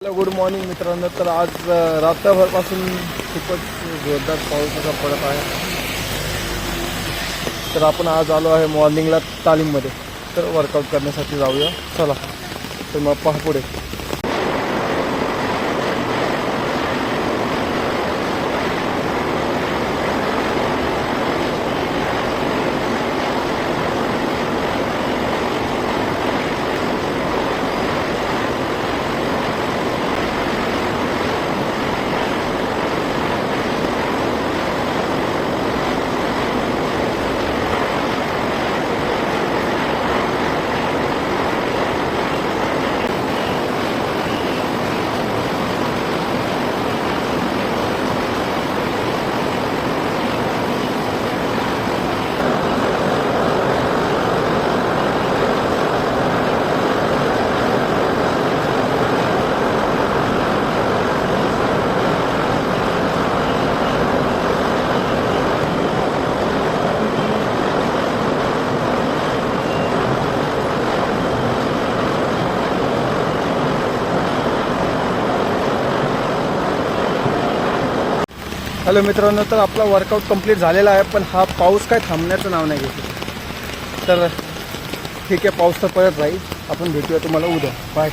Hello good morning मित्रांनो. तर आज रात्रभरपासून खूपच जोरदार पाऊस असा पडत आहे. तर आपण आज आलो आहे मॉर्निंगला तालीममध्ये. तर वर्कआउट करण्यासाठी जाऊया चला. तर मग पहा पुढे. हॅलो मित्रांनो, तर आपला वर्कआउट कंप्लीट झालेला आहे, पण हा पाऊस काय थांबण्याचं नाव नाही घेतो. तर ठीक आहे, पाऊस तर पडत राहील. आपण भेटूया तुम्हाला उद्या. बाय.